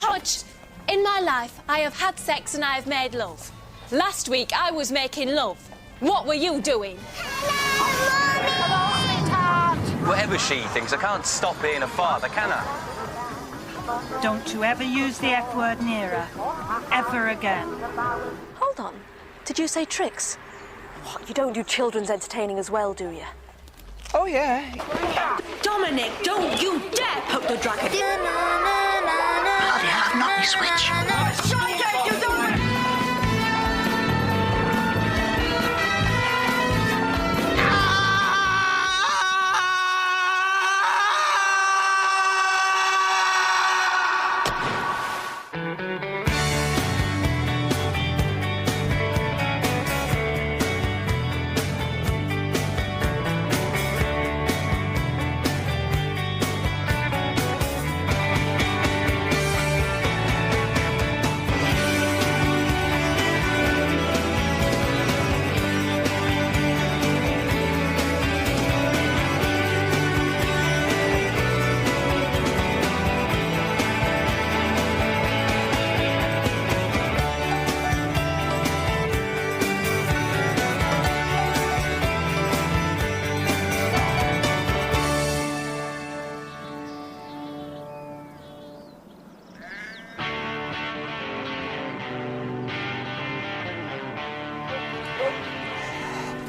Hodge, in my life, I have had sex and I have made love. Last week, I was making love. What were you doing? Hello, sweetheart. Whatever she thinks, I can't stop being a father, can I? Don't you ever use the F word near her. Ever again. Hold on. Did you say tricks? What, you don't do children's entertaining as well, do you? Oh, yeah. Dominic, don't you dare poke the dragon. Bloody hell, I've knocked my switch.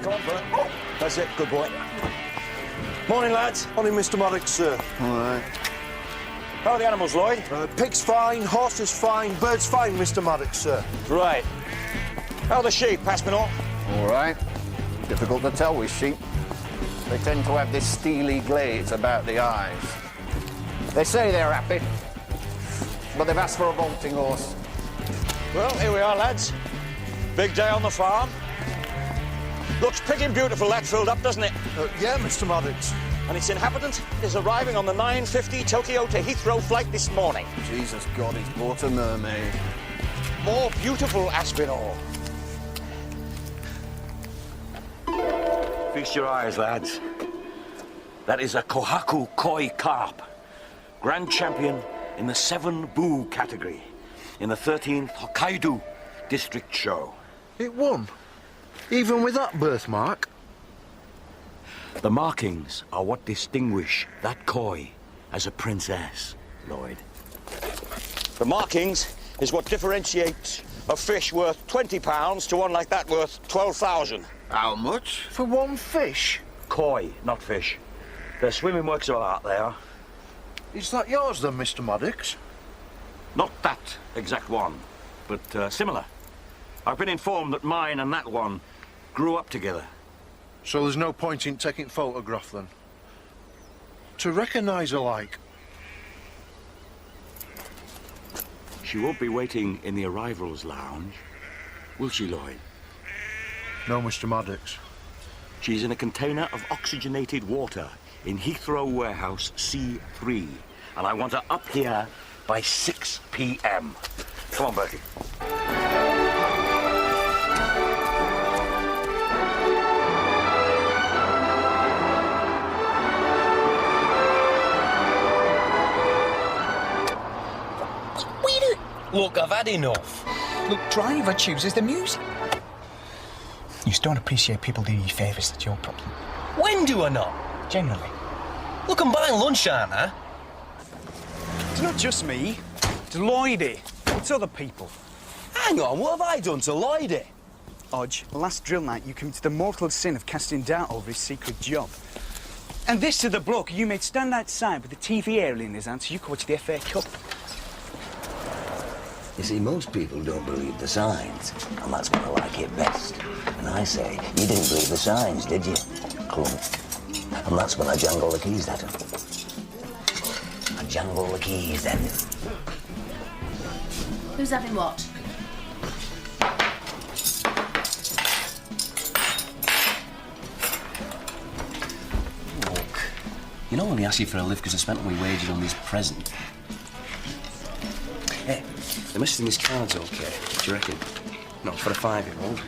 Come on, Bert. That's it, good boy. Morning, lads. Morning, Mr. Maddox, sir. All right. How are the animals, Lloyd? Pig's fine, horse is fine, bird's fine, Mr. Maddox, sir. Right. How are the sheep, Passmanor? All right. Difficult to tell with sheep. They tend to have this steely glaze about the eyes. They say they're happy, but they've asked for a bolting horse. Well, here we are, lads. Big day on the farm. Looks piggin' beautiful, that filled up, doesn't it? Yeah, Mr. Maddox. And its inhabitant is arriving on the 9:50 Tokyo to Heathrow flight this morning. Jesus God, he's bought a mermaid. More beautiful, Aspinall. Feast your eyes, lads. That is a Kohaku koi carp. Grand champion in the 7 boo category in the 13th Hokkaido district show. It won? Even with that birthmark? The markings are what distinguish that koi as a princess, Lloyd. The markings is what differentiates a fish worth £20 to one like that worth 12,000. How much? For one fish? Koi, not fish. They're swimming works of art, they are. Is that yours then, Mr. Maddox? Not that exact one, but similar. I've been informed that mine and that one grew up together. So there's no point in taking photograph then? To recognise alike? She won't be waiting in the arrivals lounge, will she, Lloyd? No, Mr. Maddox. She's in a container of oxygenated water in Heathrow Warehouse C3. And I want her up here by 6 p.m. Come on, Bertie. Look, I've had enough. Look, driver chooses the music. You just don't appreciate people doing you favours, that's your problem. When do I not? Generally. Look, I'm buying lunch, aren't I? It's not just me. It's Lloydy. It's other people. Hang on, what have I done to Lloydy? Hodge, last drill night you committed the mortal sin of casting doubt over his secret job. And this to the bloke you made stand outside with the TV aerial in his hand so you could watch the FA Cup. You see, most people don't believe the signs, and that's when I like it best. And I say, you didn't believe the signs, did you? Clump. And that's when I jangle the keys at him. I jangle the keys at him. Who's having what? Look, you know I only asked you for a lift because I spent all my wages on this present. Hey, the message in this card's okay. What do you reckon? Not for a 5-year-old.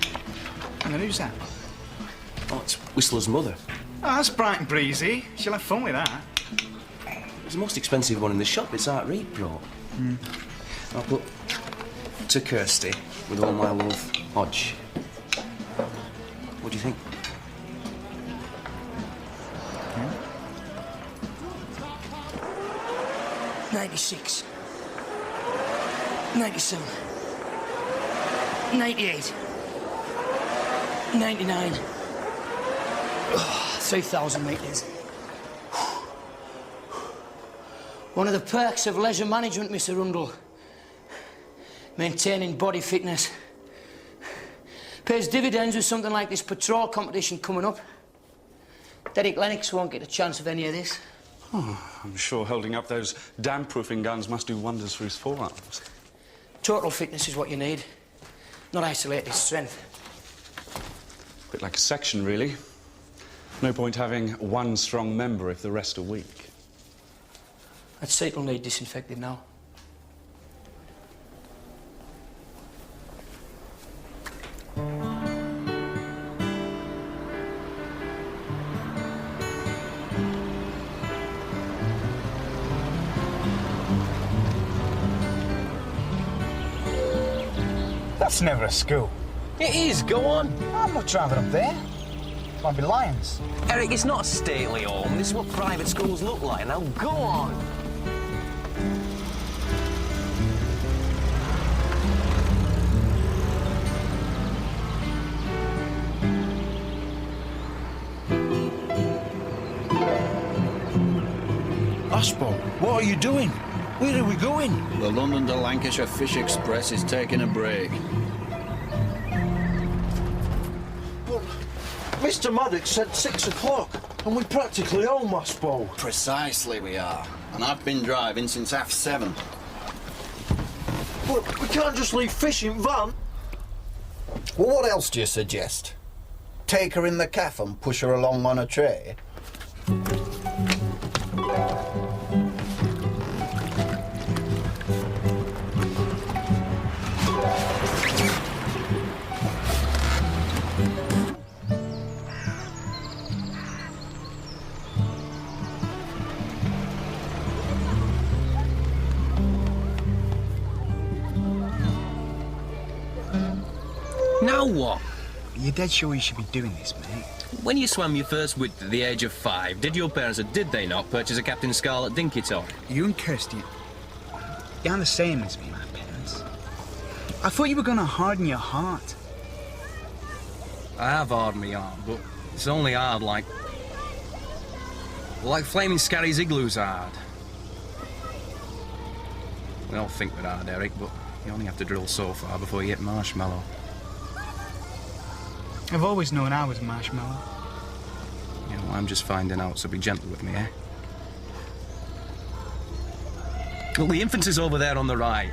And then who's that? Oh, it's Whistler's mother. Oh, that's bright and breezy. She'll have fun with that. It's the most expensive one in the shop. It's Art Reed brought. I'll put to Kirsty, with all my love, Hodge. What do you think? 96. 97. 98. 99. 3,000 metres. One of the perks of leisure management, Mr. Rundle. Maintaining body fitness. Pays dividends with something like this patrol competition coming up. Derek Lennox won't get a chance of any of this. Oh, I'm sure holding up those damp-proofing guns must do wonders for his forearms. Total fitness is what you need, not isolated strength. A bit like a section, really. No point having one strong member if the rest are weak. That seat will need disinfected now. That's never a school. It is, go on. I'm not driving up there. Might be lions. Eric, it's not a stately home. This is what private schools look like. Now, go on. Aspo, what are you doing? Where are we going? The London to Lancashire Fish Express is taking a break. But Mr. Maddox said 6 o'clock, and we're practically home, Aspo. Precisely we are. And I've been driving since 7:30. But we can't just leave fish in van. Well, what else do you suggest? Take her in the caff and push her along on a tray? Now what? You're dead sure you should be doing this, mate? When you swam your first width at the age of 5, did your parents, or did they not, purchase a Captain Scarlet dinky toy? You and Kirsty, you aren't the same as me, my parents. I thought you were going to harden your heart. I have hardened my heart, but it's only hard like Flaming Scarry's igloo's hard. We all think we're hard, Eric, but you only have to drill so far before you hit marshmallow. I've always known I was marshmallow. You know, I'm just finding out, so be gentle with me, eh? Well, the infant is over there on the right.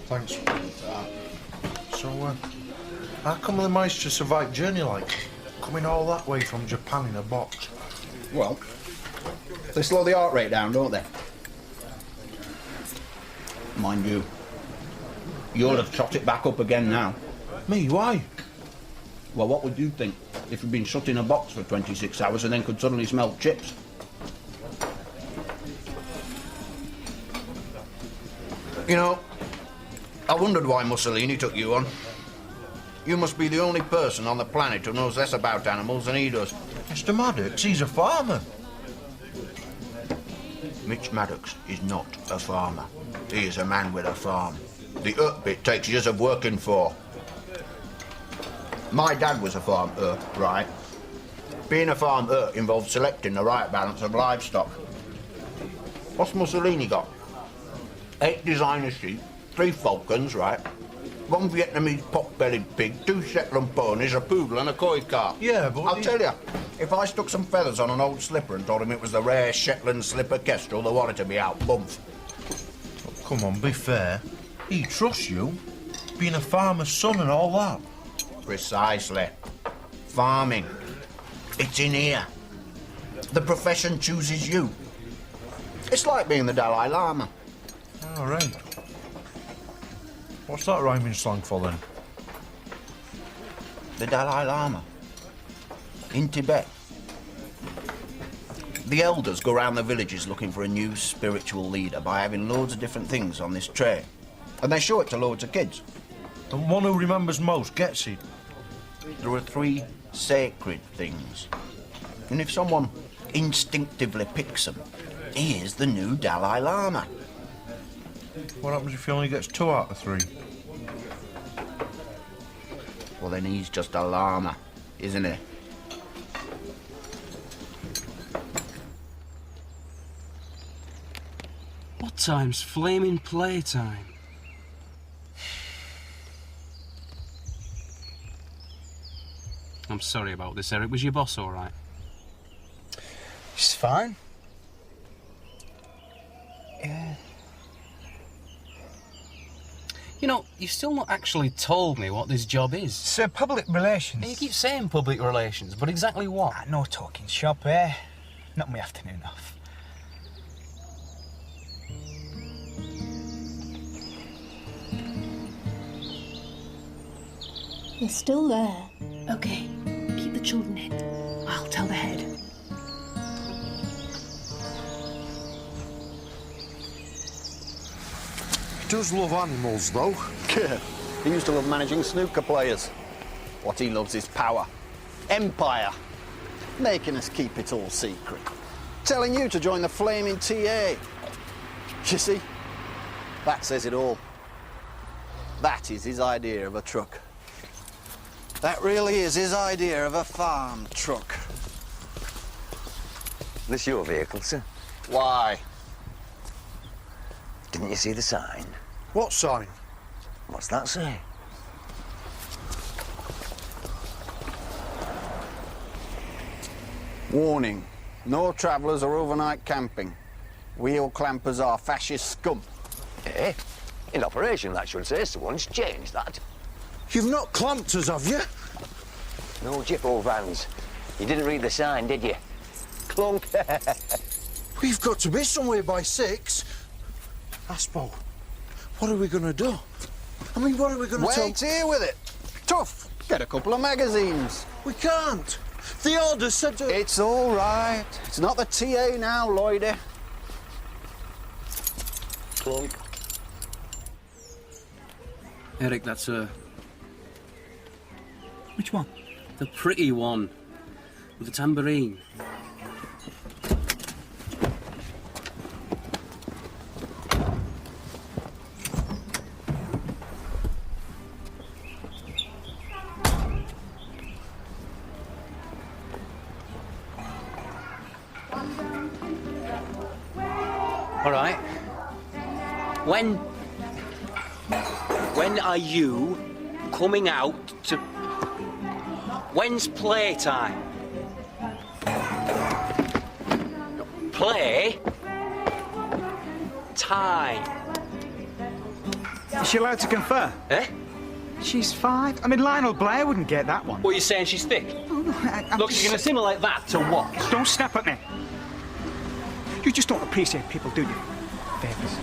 Thanks. So, how come they managed to survive journey like? Coming all that way from Japan in a box? Well, they slow the heart rate down, don't they? Mind you, you'll have shot it back up again now. Me, why? Well, what would you think if you'd been shut in a box for 26 hours and then could suddenly smell chips? You know, I wondered why Mussolini took you on. You must be the only person on the planet who knows less about animals than he does. Mr. Maddox, he's a farmer. Mitch Maddox is not a farmer. He is a man with a farm. The bit takes years of working for. My dad was a farm right? Being a farm involves selecting the right balance of livestock. What's Mussolini got? 8 designer sheep, 3 falcons, right? 1 Vietnamese pot-bellied pig, 2 Shetland ponies, a poodle and a koi carp. Yeah, but... I'll tell you, if I stuck some feathers on an old slipper and told him it was the rare Shetland slipper kestrel, they wanted to be out, bump. Come on, be fair. He trusts you. Being a farmer's son and all that. Precisely. Farming. It's in here. The profession chooses you. It's like being the Dalai Lama. All right. What's that rhyming slang for, then? the Dalai Lama in Tibet. The elders go around the villages looking for a new spiritual leader by having loads of different things on this tray. And they show it to loads of kids. And one who remembers most gets it. There are 3 sacred things. And if someone instinctively picks them, he is the new Dalai Lama. What happens if he only gets 2 out of 3? Well, then he's just a llama, isn't he? What time's flaming playtime? I'm sorry about this, Eric. Was your boss all right? She's fine. Yeah. You know, you've still not actually told me what this job is. Sir, public relations. You keep saying public relations, but exactly what? No talking shop, eh? Not my afternoon off. They're still there. Okay, keep the children in. I'll tell the head. He does love animals, though. He used to love managing snooker players. What he loves is power. Empire. Making us keep it all secret. Telling you to join the flaming TA. You see? That says it all. That is his idea of a truck. That really is his idea of a farm truck. This your vehicle, sir? Why? Didn't you see the sign? What sign? What's that say? Warning. No travellers or overnight camping. Wheel clampers are fascist scum. Eh? In operation, that should say. Someone's changed that. You've not clamped us, have you? No Jippo vans. You didn't read the sign, did you? Clunk. We've got to be somewhere by 6. Aspo, what are we going to do? I mean, what are we going to tell... Wait here with it. Tough. Get a couple of magazines. We can't. The order said to... It's all right. It's not the TA now, Lloydy. Clunk. Eric, that's a... Which one? The pretty one. With the tambourine. All right. When are you coming out to... When's playtime? Play time. Is she allowed to confer? Eh? She's 5. I mean, Lionel Blair wouldn't get that one. What are you saying? She's thick? Oh, no, I'm Look, just you're going to simulate that to what? Don't snap at me. You just don't appreciate people, do you? Favours.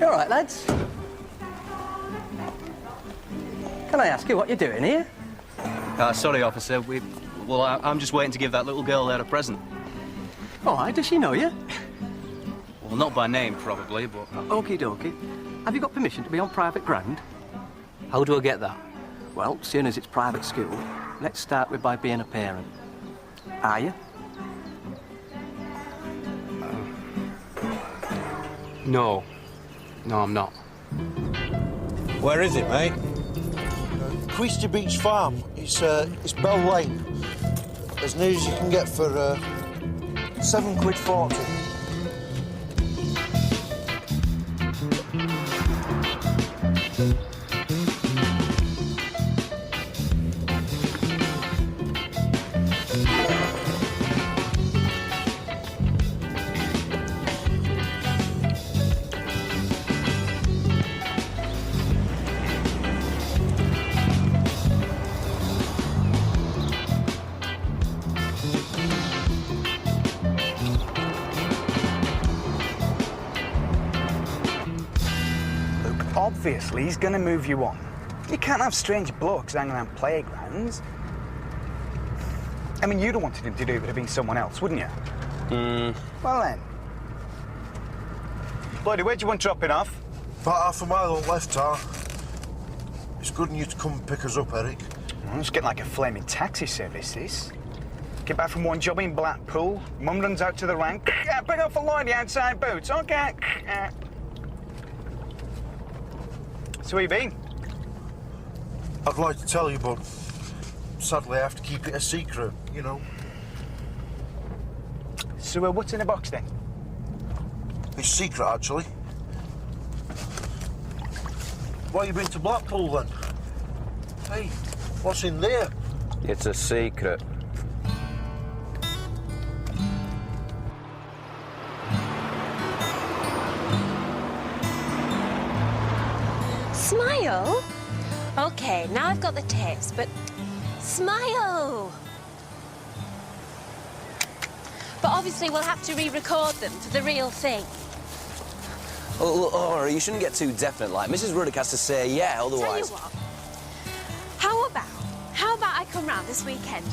You all right, lads? Can I ask you what you're doing here? Sorry, officer. I'm just waiting to give that little girl there a present. All right, does she know you? Well, not by name, probably, but... Okie dokie. Have you got permission to be on private ground? How do I get that? Well, seeing as it's private school, let's start with by being a parent. Are you? No. No, I'm not. Where is it, mate? Queester Beach Farm. It's Bell Lane. As near as you can get for £7.40. obviously he's gonna move you on. You can't have strange blokes hanging around playgrounds. I mean, you'd have wanted him to do it if it had been someone else, wouldn't you? Well then. Lloydy, where do you want dropping off? About half a mile on left, tar. It's good of you to come and pick us up, Eric. Well, it's getting like a flaming taxi service, this. Get back from one job in Blackpool, Mum runs out to the rank. Bring up for Lloydy outside boots, okay? So where you been? I'd like to tell you, but sadly I have to keep it a secret, you know. So what's in the box then? It's secret, actually. Why you been to Blackpool then? Hey, what's in there? It's a secret. Smile? OK, now I've got the tapes, but smile! But obviously we'll have to re-record them for the real thing. Oh, you shouldn't get too definite, like. Mrs. Ruddock has to say yeah, otherwise... Tell you what, how about I come round this weekend,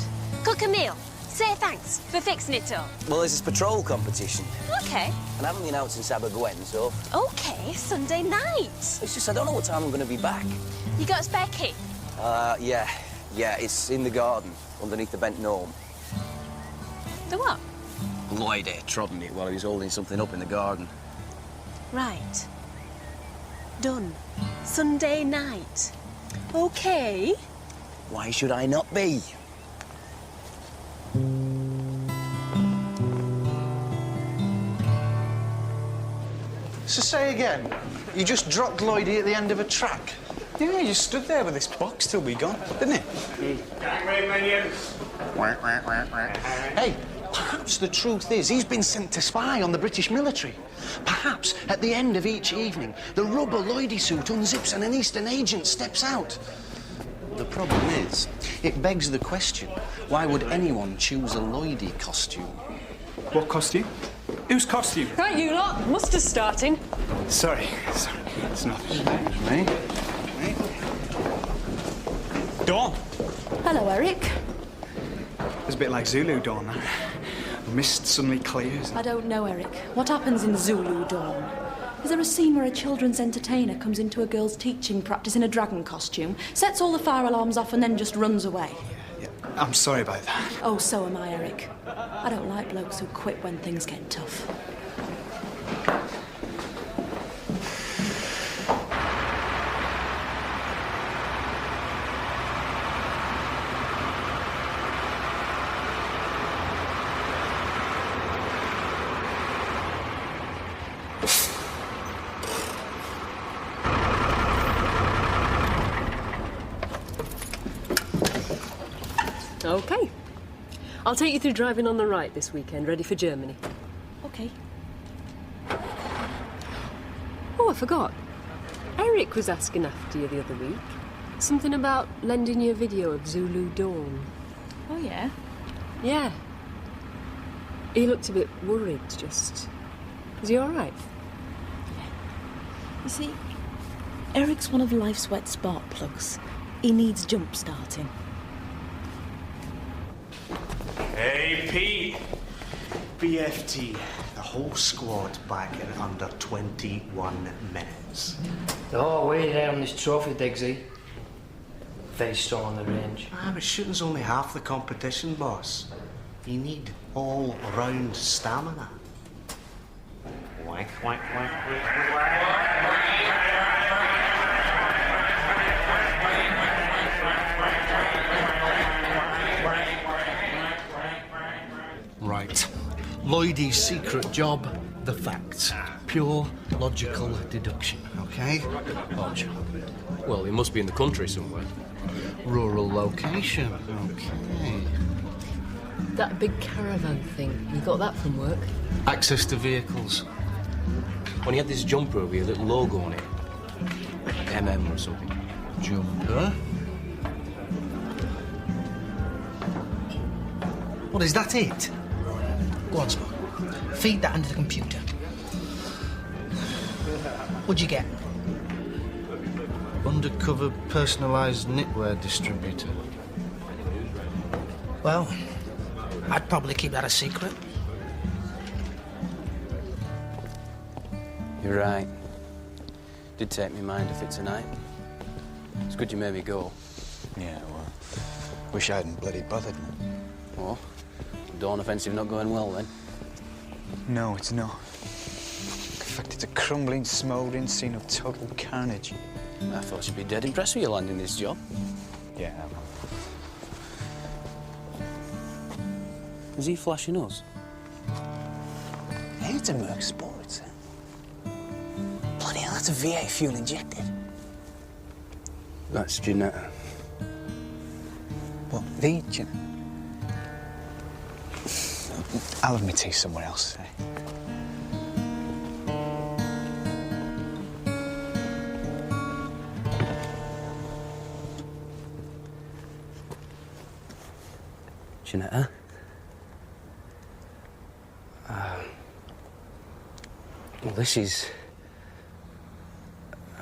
cook a meal, say thanks for fixing it up? Well, this is patrol competition. OK. And I haven't been out since Abergwen, so... OK, Sunday night. It's just I don't know what time I'm going to be back. You got a spare key? Yeah, it's in the garden, underneath the bent gnome. The what? Lloydy trodden it while he was holding something up in the garden. Right. Done. Sunday night. OK. Why should I not be? So say again, you just dropped Lloydy at the end of a track? Yeah, he just stood there with this box till we gone, didn't he? Gangway minions. Hey, perhaps the truth is he's been sent to spy on the British military. Perhaps at the end of each evening, the rubber Lloydy suit unzips and an Eastern agent steps out. The problem is, it begs the question, why would anyone choose a Lloydy costume? What costume? Whose costume? Right, you lot. Muster's starting. Sorry. It's not me. Dawn. Hello, Eric. It's a bit like Zulu Dawn, that. Mist suddenly clears. I don't know, Eric. What happens in Zulu Dawn? Is there a scene where a children's entertainer comes into a girl's teaching practice in a dragon costume, sets all the fire alarms off and then just runs away? Yeah. I'm sorry about that. Oh, so am I, Eric. I don't like blokes who quit when things get tough. OK. I'll take you through driving on the right this weekend, ready for Germany. OK. Oh, I forgot. Eric was asking after you the other week. Something about lending you a video of Zulu Dawn. Oh, yeah? Yeah. He looked a bit worried, just. Is he all right? You see, Eric's one of life's wet spark plugs. He needs jump-starting. Hey, Pete. BFT. The whole squad back in under 21 minutes. Oh, way down on this trophy, Diggsy. Very strong on the range. But shooting's only half the competition, boss. You need all-round stamina. Wank, wank, wank, Right. Lloydy's secret job, the facts. Pure logical deduction, OK? Lodge. Well, he must be in the country somewhere. Rural location, OK. That big caravan thing, you got that from work? Access to vehicles. When he had this jumper with a little logo on it. MM or something. Jumper? What, is that it? Go on, Scott. Feed that into the computer. What'd you get? Undercover personalised knitwear distributor. Well, I'd probably keep that a secret. You're right. Did take me mind of it tonight. It's good you made me go. Yeah, well, wish I hadn't bloody bothered. What? Dawn offensive not going well, then? No, it's not. In fact, it's a crumbling, smouldering scene of total carnage. I thought you'd be dead impressed with you landing this job. Yeah, Is he flashing us? Hey, it's a Merc Sports. Bloody hell, that's a V8 fuel injected. That's Janetta. What, the Janetta? I'll have my tea somewhere else, eh? Janetta? Well, this is...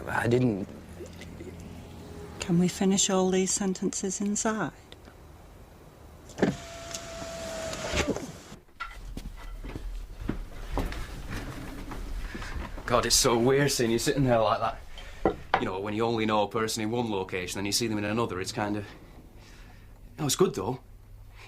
I didn't... Can we finish all these sentences inside? God, it's so weird seeing you sitting there like that. You know, when you only know a person in one location and you see them in another, it's kind of... No, it's good, though.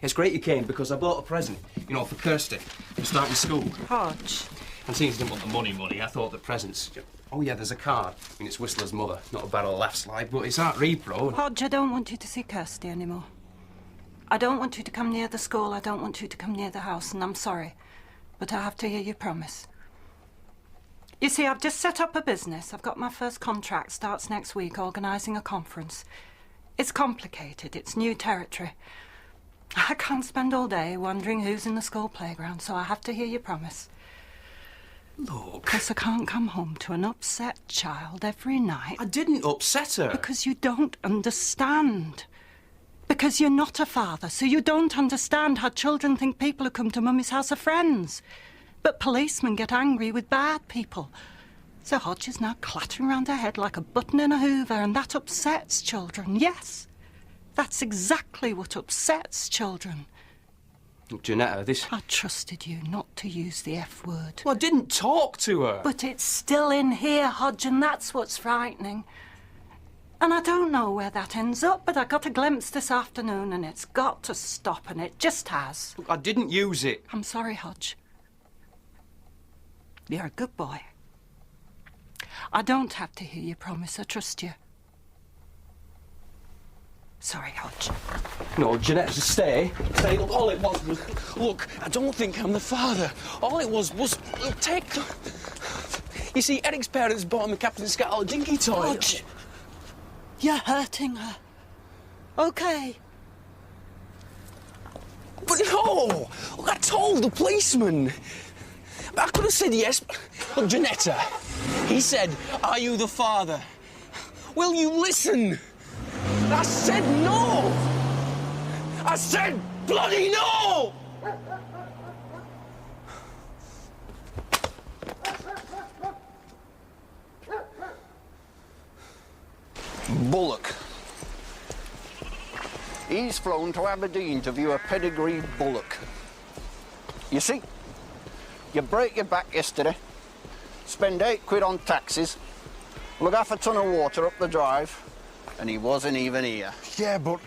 It's great you came, because I bought a present, you know, for Kirsty, for starting school. Hodge. And seeing as you didn't want the money, I thought the presents... Oh, yeah, there's a card. I mean, it's Whistler's mother. Not a bad old laugh slide, but it's art repro. Hodge, I don't want you to see Kirsty anymore. I don't want you to come near the school. I don't want you to come near the house, and I'm sorry. But I have to hear your promise. You see, I've just set up a business. I've got my first contract, starts next week, organising a conference. It's complicated. It's new territory. I can't spend all day wondering who's in the school playground, so I have to hear your promise. Look... Because I can't come home to an upset child every night. I didn't upset her. Because you don't understand. Because you're not a father, so you don't understand how children think people who come to Mummy's house are friends. But policemen get angry with bad people. So Hodge is now clattering around her head like a button in a hoover, and that upsets children, yes. That's exactly what upsets children. Look, Janetta, this... I trusted you not to use the F word. Well, I didn't talk to her. But it's still in here, Hodge, and that's what's frightening. And I don't know where that ends up, but I got a glimpse this afternoon, and it's got to stop, and it just has. Look, I didn't use it. I'm sorry, Hodge. You're a good boy. I don't have to hear your promise. I trust you. Sorry, Hodge. No, Janetta, stay. Stay. Look, all it was... Look, I don't think I'm the father. All it was take... You see, Eric's parents bought him a Captain Scarlet dinky toy. Hodge, you're hurting her. OK. But no! Look, I told the policeman. I could have said yes. Look, Janetta, he said, are you the father? Will you listen? I said no! I said bloody no! Bullock. He's flown to Aberdeen to view a pedigreed bullock. You see, you break your back yesterday, spend £8 on taxis, lug half a ton of water up the drive, and he wasn't even here. Yeah, but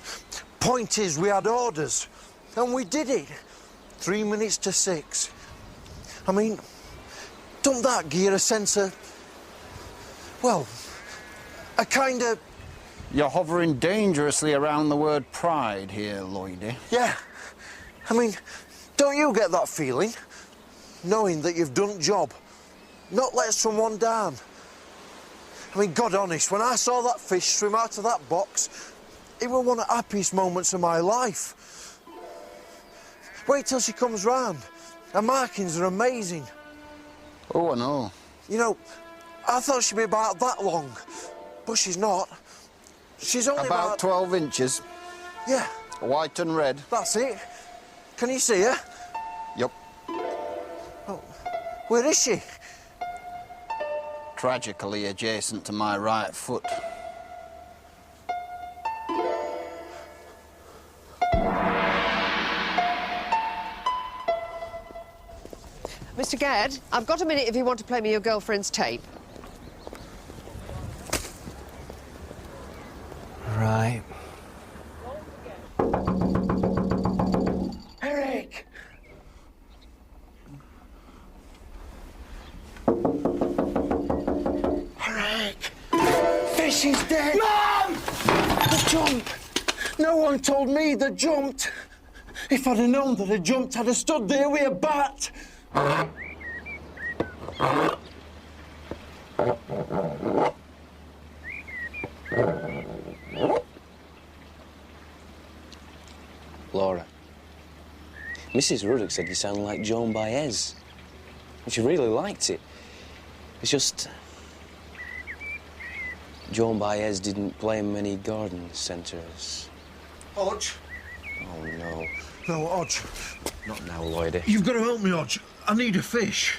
point is, we had orders, and we did it. 3 minutes to 6. I mean, don't that give you a sense of, well, a kind of... You're hovering dangerously around the word pride here, Lloydy. Yeah. I mean, don't you get that feeling? Knowing that you've done job, not let someone down. I mean, God honest, when I saw that fish swim out of that box, it was one of the happiest moments of my life. Wait till she comes round. Her markings are amazing. Oh, I know. You know, I thought she'd be about that long, but she's not. She's only about 12 inches. Yeah. White and red. That's it. Can you see her? Yup. Oh, where is she? Tragically adjacent to my right foot. Mr. Gadd, I've got a minute if you want to play me your girlfriend's tape. Right. Eric! Eric! Fish is dead! Mom! The jump! No one told me they jumped. If I'd have known that they jumped, I'd have stood there with a bat. Laura, Mrs. Ruddock said you sound like Joan Baez. And she really liked it. It's just... Joan Baez didn't play many garden centres. Hodge? Oh, no. No, Hodge. Not now, Lloydy. You've got to help me, Hodge. I need a fish.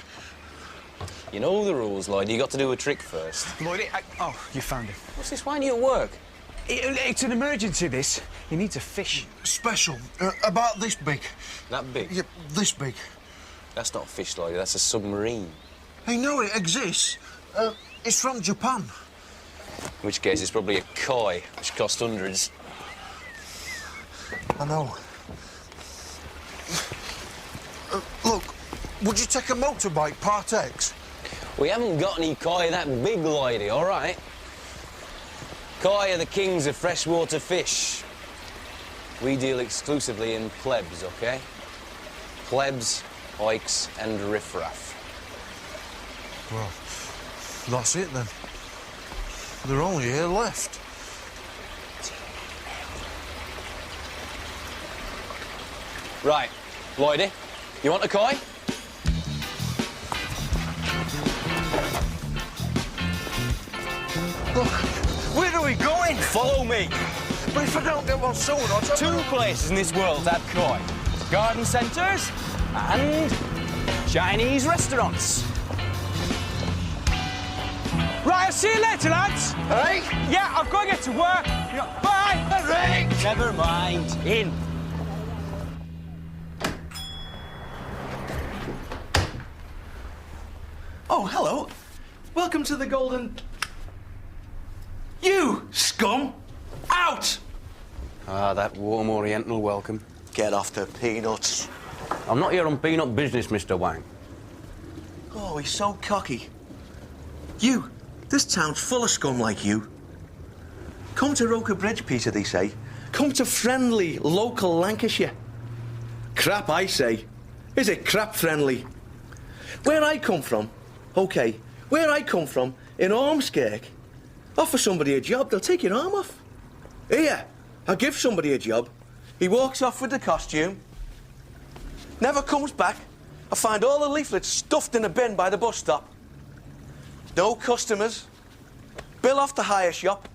You know the rules, Lloyd. You got to do a trick first. Lloydy, oh, you found him. What's this? Why aren't you at work? It's an emergency, this. He needs a fish. Special. About this big. That big? Yep, this big. That's not a fish, Lloyd. That's a submarine. I know it exists. It's from Japan. In which case, it's probably a koi, which cost hundreds. I know. Look, would you take a motorbike, Part X? We haven't got any koi that big, Lloydy, all right? Koi are the kings of freshwater fish. We deal exclusively in plebs, OK? Plebs, oiks and riffraff. Well, that's it then. They're only here left. Right, Lloydy, you want a koi? Look, where are we going? Follow me. But if I don't get one soon, I'll just... Two places in this world have koi. Garden centres and Chinese restaurants. Right, I'll see you later, lads. Hey? Yeah, I've got to get to work. Bye. Rick! Never mind. In. Oh, hello. Welcome to the Golden... You, scum! Out! Ah, that warm Oriental welcome. Get off the peanuts. I'm not here on peanut business, Mr. Wang. Oh, he's so cocky. You, this town's full of scum like you. Come to Roker Bridge, Peter, they say. Come to friendly, local Lancashire. Crap, I say. Is it crap friendly? Where I come from, OK, where I come from, in Ormskirk, offer somebody a job, they'll take your arm off. Here, I give somebody a job. He walks off with the costume, never comes back. I find all the leaflets stuffed in a bin by the bus stop. No customers. Bill off the hire shop.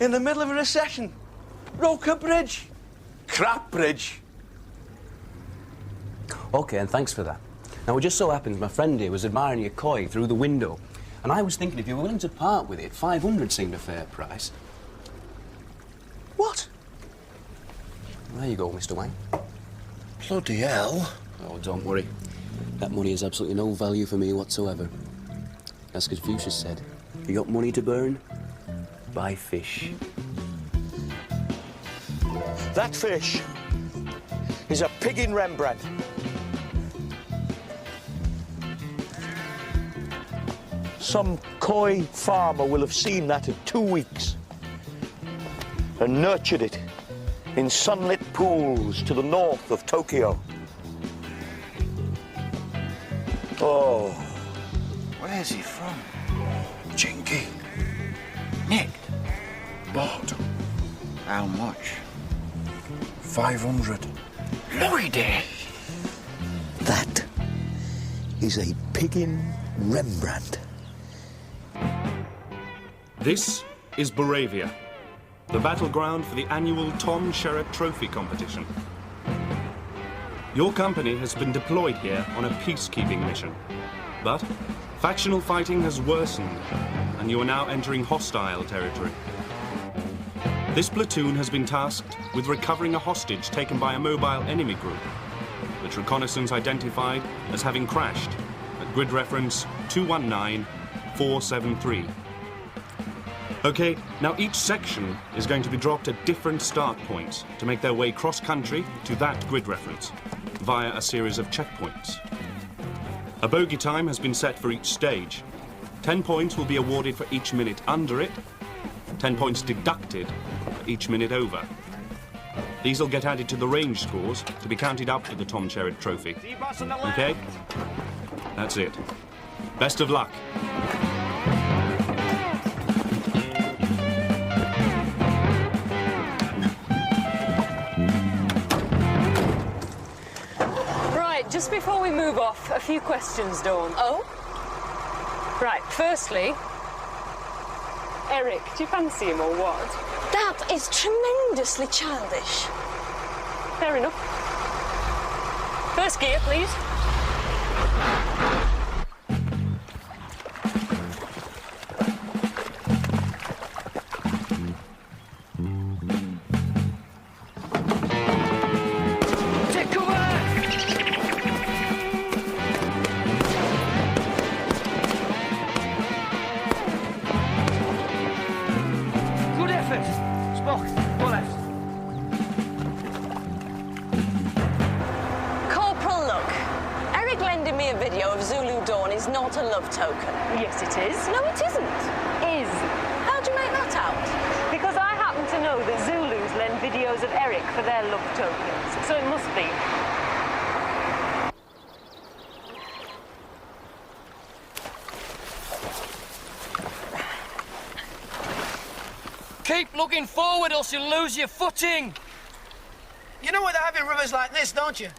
In the middle of a recession. Roker Bridge. Crap bridge. OK, and thanks for that. Now, it just so happens my friend here was admiring your koi through the window. And I was thinking if you were willing to part with it, 500 seemed a fair price. What? There you go, Mr. Wang. Bloody hell. Oh, don't worry. That money has absolutely no value for me whatsoever. As Confucius said, you got money to burn? Buy fish. That fish is a pig in Rembrandt. Some koi farmer will have seen that in 2 weeks and nurtured it in sunlit pools to the north of Tokyo. Oh. Where's he from? Chinky. Nicked. Bought. How much? 500. Lloydy! That is a pig in Rembrandt. This is Boravia, the battleground for the annual Tom Sherratt Trophy competition. Your company has been deployed here on a peacekeeping mission, but factional fighting has worsened, and you are now entering hostile territory. This platoon has been tasked with recovering a hostage taken by a mobile enemy group, which reconnaissance identified as having crashed at grid reference 219473. OK, now each section is going to be dropped at different start points to make their way cross-country to that grid reference via a series of checkpoints. A bogey time has been set for each stage. 10 points will be awarded for each minute under it, 10 points deducted for each minute over. These will get added to the range scores to be counted up for the Tom Sherritt Trophy. OK? That's it. Best of luck. Just before we move off, a few questions, Dawn. Oh? Right, firstly, Eric, do you fancy him or what? That is tremendously childish. Fair enough. First gear, please. Not a love token. Yes, it is. No, it isn't. Is. How'd you make that out? Because I happen to know that Zulus lend videos of Eric for their love tokens, so it must be. Keep looking forward, else you'll lose your footing. You know why they're having rivers like this, don't you?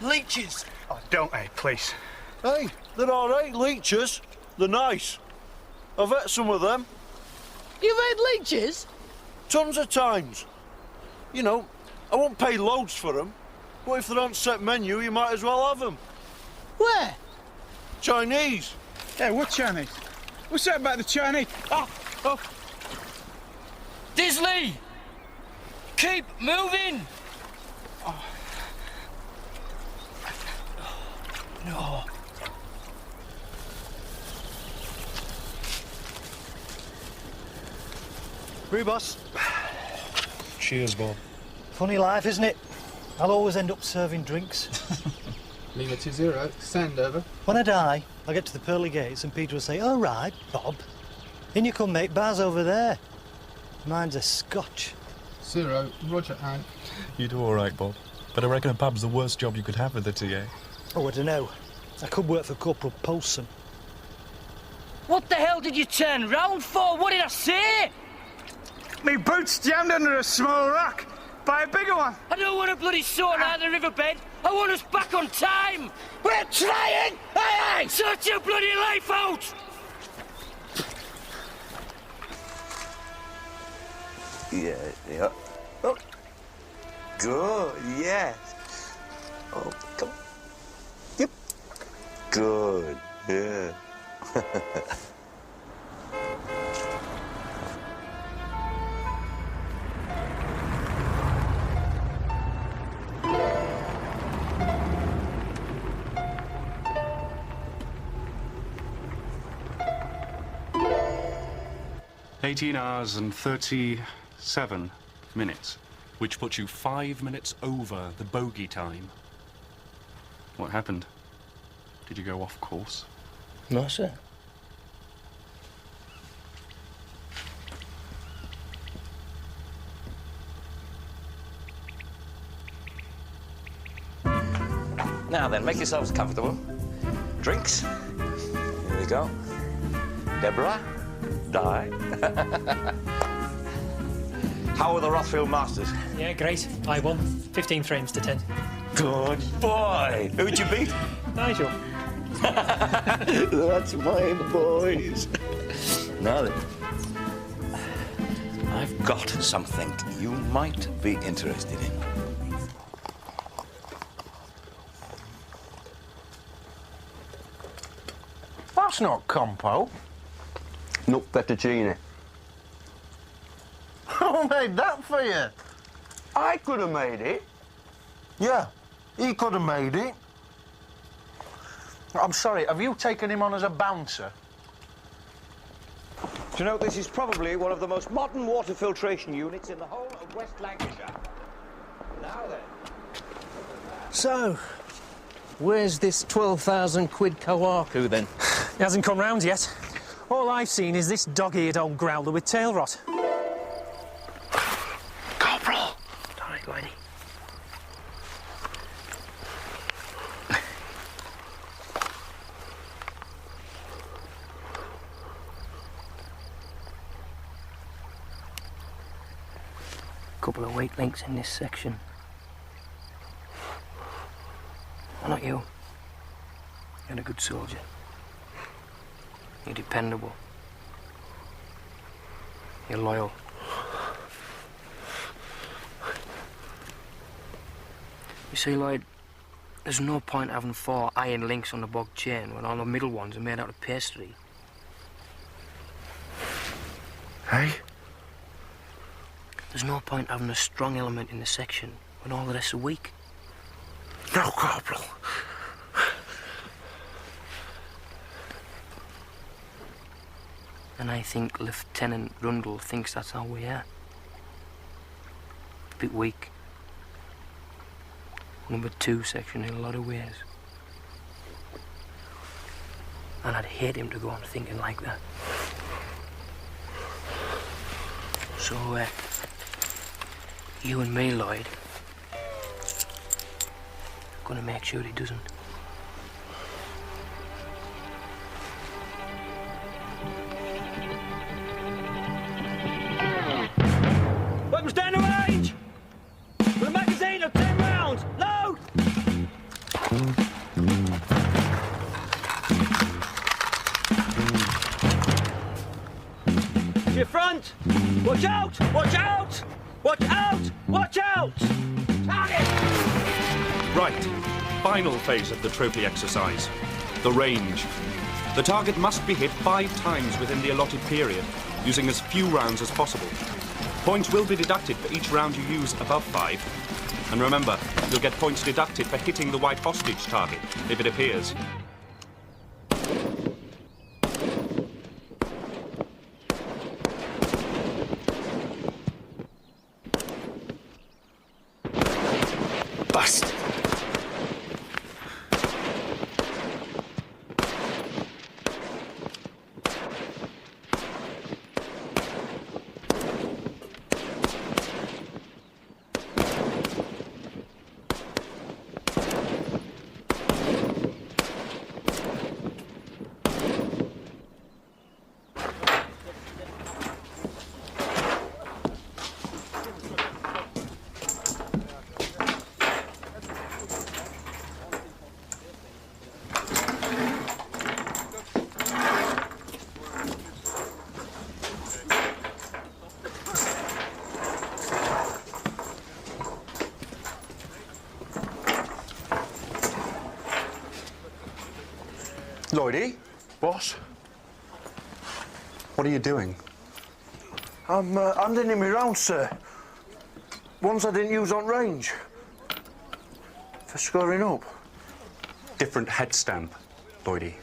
Leeches. Oh, don't, hey, please. Hey, they're all right, leeches. They're nice. I've ate some of them. You've had leeches? Tons of times. You know, I won't pay loads for them, but if they're on set menu, you might as well have them. Where? Chinese. Yeah, what Chinese? What's that about the Chinese? Oh. Disley! Keep moving! Oh. No. Brew, boss. Cheers, Bob. Funny life, isn't it? I'll always end up serving drinks. Lima 20, send over. When I die, I'll get to the pearly gates and Peter will say, "All right, Bob. In you come, mate. Bar's over there. Mine's a Scotch." 0, Roger, and... You do all right, Bob. But I reckon a pub's the worst job you could have with the TA. Oh, I don't know. I could work for Corporal Polson. What the hell did you turn round for? What did I say? Me boot's jammed under a small rock. By a bigger one. I don't want a bloody sword out of the riverbed. I want us back on time. We're trying! Aye, aye! Sort your bloody life out! Yeah. Oh. Good, yes. Oh, come on. Yep. Good, yeah. $18 and 37 minutes, which puts you 5 minutes over the bogey time. What happened? Did you go off course? No, sir. Now then, make yourselves comfortable. Drinks. Here we go. Deborah. Die. How are the Rothfield Masters? Yeah, great. I won. 15 frames to 10. Good boy. Who'd you beat? Nigel. That's my boys. Now then, I've got something you might be interested in. That's not compo. Nut fettuccine. Who made that for you? I could have made it. Yeah, he could have made it. I'm sorry, have you taken him on as a bouncer? Do you know, this is probably one of the most modern water filtration units in the whole of West Lancashire. Now then. So, where's this 12,000 quid Kawaku then? He hasn't come round yet. All I've seen is this dog-eared old growler with tail rot. Corporal! All right, Lloydy. Couple of weak links in this section. Well, not you. You're a good soldier. You're dependable. You're loyal. You see, Lloyd, there's no point having 4 iron links on the bog chain when all the middle ones are made out of pastry. Hey? There's no point having a strong element in the section when all the rest are weak. No, Corporal. And I think Lieutenant Rundle thinks that's how we are. A bit weak. Number 2 section in a lot of ways. And I'd hate him to go on thinking like that. So, you and me, Lloyd, gonna make sure he doesn't. Weapons down to range! With a magazine of 10 rounds! Load! To your front! Watch out! Watch out! Watch out! Watch out! Target! Right. Final phase of the trophy exercise. The range. The target must be hit 5 times within the allotted period, using as few rounds as possible. Points will be deducted for each round you use above 5. And remember, you'll get points deducted for hitting the white hostage target, if it appears. Bust. Lloydy? Boss? What are you doing? I'm handing him around, sir. Ones I didn't use on range. For scoring up. Different head stamp, Lloydy.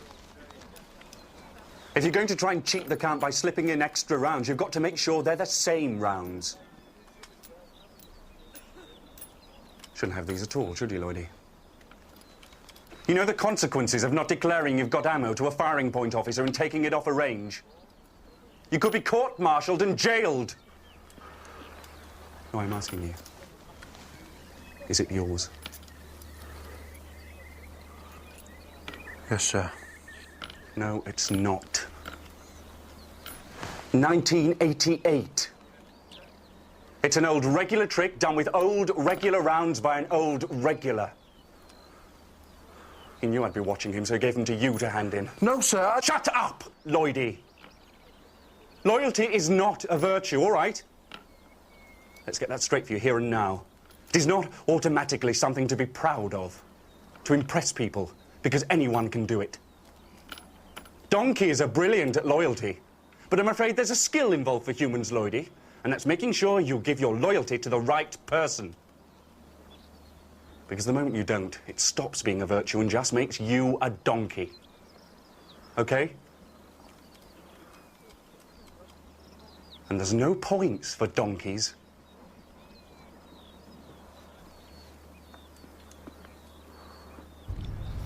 If you're going to try and cheat the count by slipping in extra rounds, you've got to make sure they're the same rounds. Shouldn't have these at all, should you, Lloydy? You know the consequences of not declaring you've got ammo to a firing point officer and taking it off a range? You could be court-martialed and jailed. No, I'm asking you. Is it yours? Yes, sir. No, it's not. 1988. It's an old regular trick done with old regular rounds by an old regular. He knew I'd be watching him, so he gave them to you to hand in. No, sir. Shut up, Lloydy. Loyalty is not a virtue, all right? Let's get that straight for you here and now. It is not automatically something to be proud of, to impress people, because anyone can do it. Donkeys are brilliant at loyalty, but I'm afraid there's a skill involved for humans, Lloydy, and that's making sure you give your loyalty to the right person. Because the moment you don't, it stops being a virtue and just makes you a donkey. Okay? And there's no points for donkeys.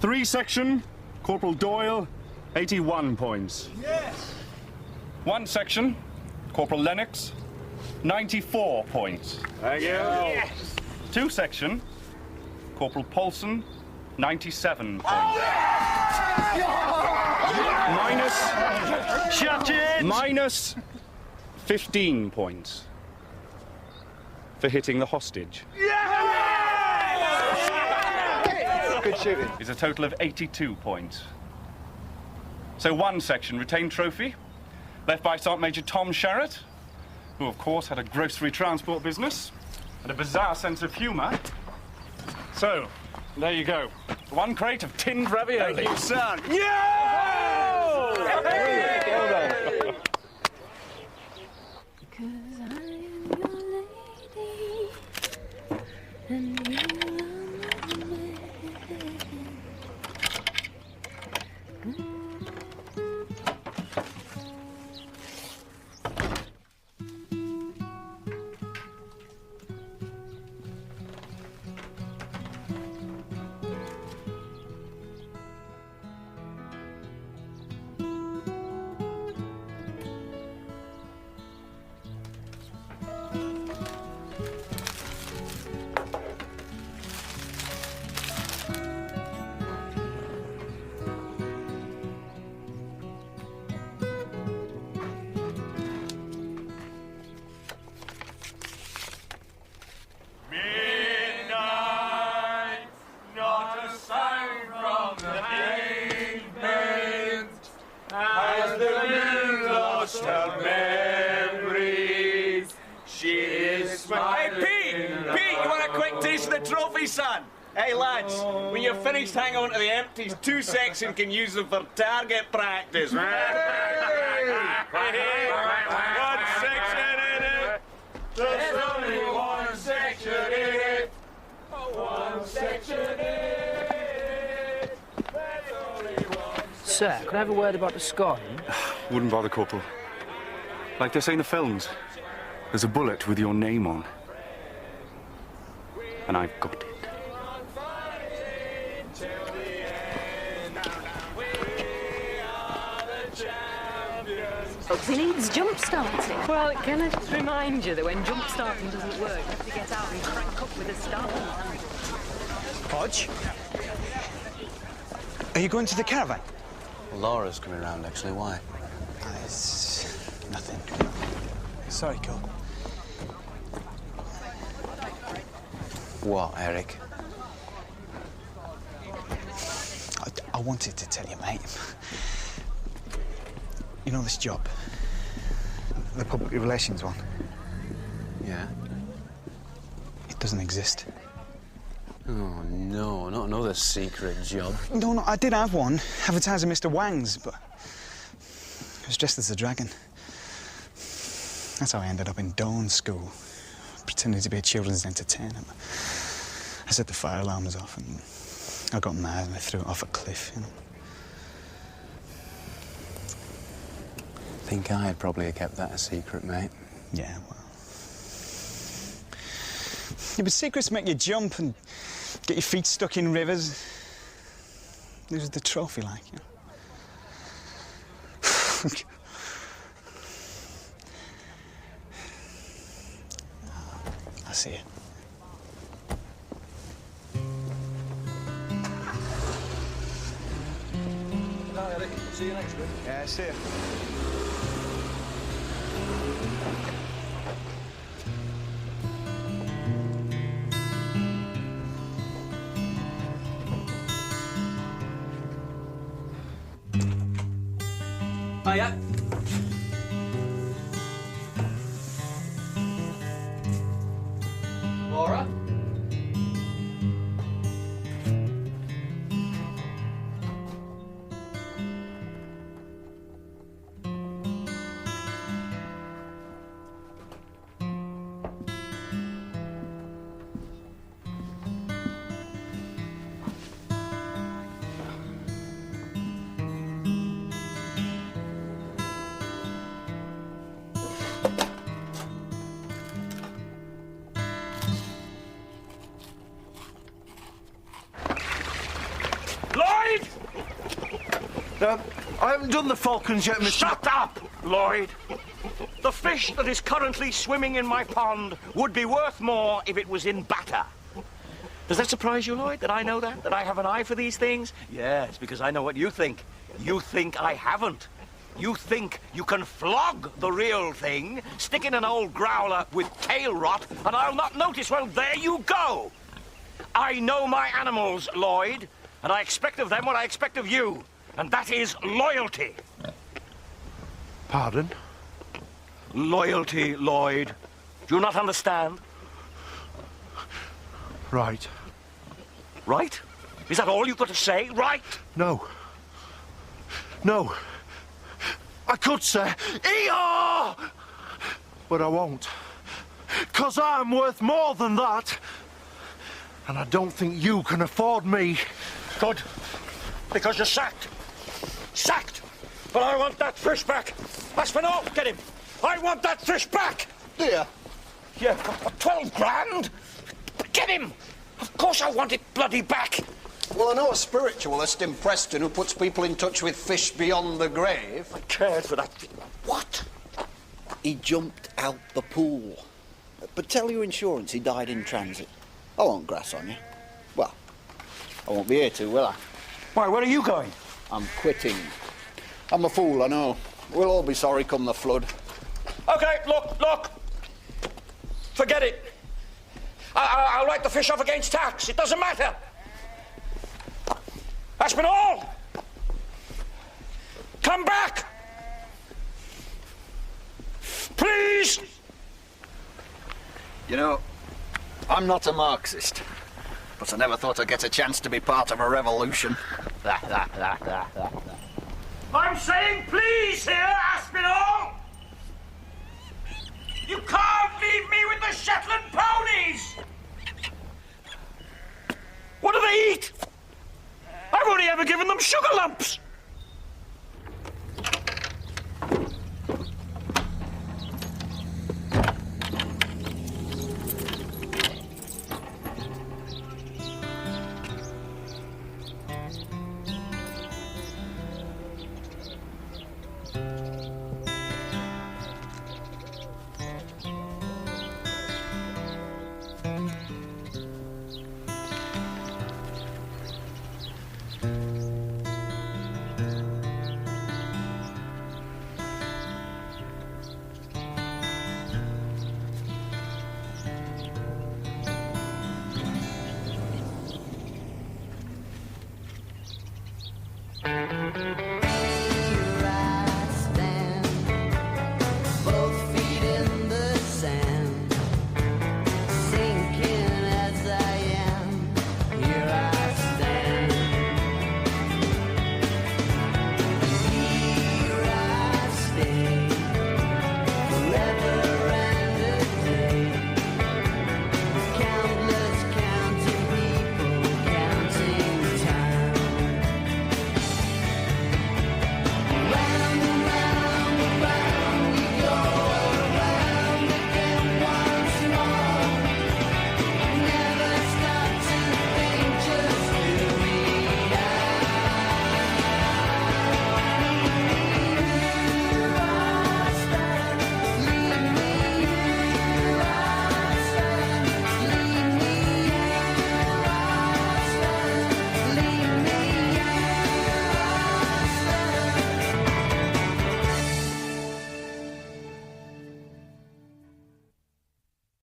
Three section, Corporal Doyle, 81 points. Yes! One section, Corporal Lennox, 94 points. Thank you. Yes! Two section, Corporal Paulson, 97 points. Minus 15 points for hitting the hostage. Good shooting. Is a total of 82 points. So one section, retained trophy, left by Sergeant Major Tom Sharrett, who of course had a grocery transport business and a bizarre sense of humour. So, there you go. One crate of tinned ravioli. Thank you, son. Yeah! Well done. Because I am your lady, and you are my man. Son. Hey lads, when you're finished, hang on to the empties. Two section can use them for target practice. One section in it. There's only one section in it. One section in it. There's only one. Sir, could I have a word about the scoring? Wouldn't bother, Corporal. Like they say in the films, there's a bullet with your name on. And I've got it. He needs jump starting. Well, can I just remind you that when jump starting doesn't work, you have to get out and crank up with a start. Hodge? Are you going to the caravan? Laura's coming round, actually. Why? It's nothing. Sorry, Cole. What, Eric? I wanted to tell you, mate. You know this job? The public relations one? Yeah? It doesn't exist. Oh, no, not another secret job. No, I did have one, advertising Mr. Wang's, but I was dressed as a dragon. That's how I ended up in Dawn School, pretending to be a children's entertainer. I set the fire alarms off and I got mad and I threw it off a cliff, you know. I think I'd probably kept that a secret, mate. Yeah, well... Yeah, but secrets make you jump and get your feet stuck in rivers. Lose the trophy, like, you know. I see it. Bye, Eric. See you next week. Yeah, see you. Hiya. Laura? I haven't done the falcons yet, Mr. Shut up, Lloyd! The fish that is currently swimming in my pond would be worth more if it was in batter. Does that surprise you, Lloyd, that I know that? That I have an eye for these things? Yes, because I know what you think. You think I haven't. You think you can flog the real thing, stick in an old growler with tail rot, and I'll not notice. Well, there you go. I know my animals, Lloyd, and I expect of them what I expect of you, and that is loyalty. Pardon? Loyalty, Lloyd. Do you not understand? Right. Right? Is that all you've got to say? Right? No. No. I could say, ER! But I won't. 'Cause I'm worth more than that. And I don't think you can afford me. Good. Because you're sacked. Sacked. But I want that fish back. Aspinall, get him. I want that fish back. Dear. Yeah, 12 grand? Get him. Of course I want it bloody back. Well, I know a spiritualist in Preston who puts people in touch with fish beyond the grave. I cared for that. What? He jumped out the pool. But tell your insurance he died in transit. I won't grass on you. Well, I won't be here to, will I? Why, where are you going? I'm quitting. I'm a fool, I know. We'll all be sorry come the flood. OK, look. Forget it. I'll write the fish off against tax. It doesn't matter. Aspinall! Come back! Please! You know, I'm not a Marxist, but I never thought I'd get a chance to be part of a revolution. I'm saying please here, Aspinall! You can't leave me with the Shetland ponies! What do they eat? I've only ever given them sugar lumps!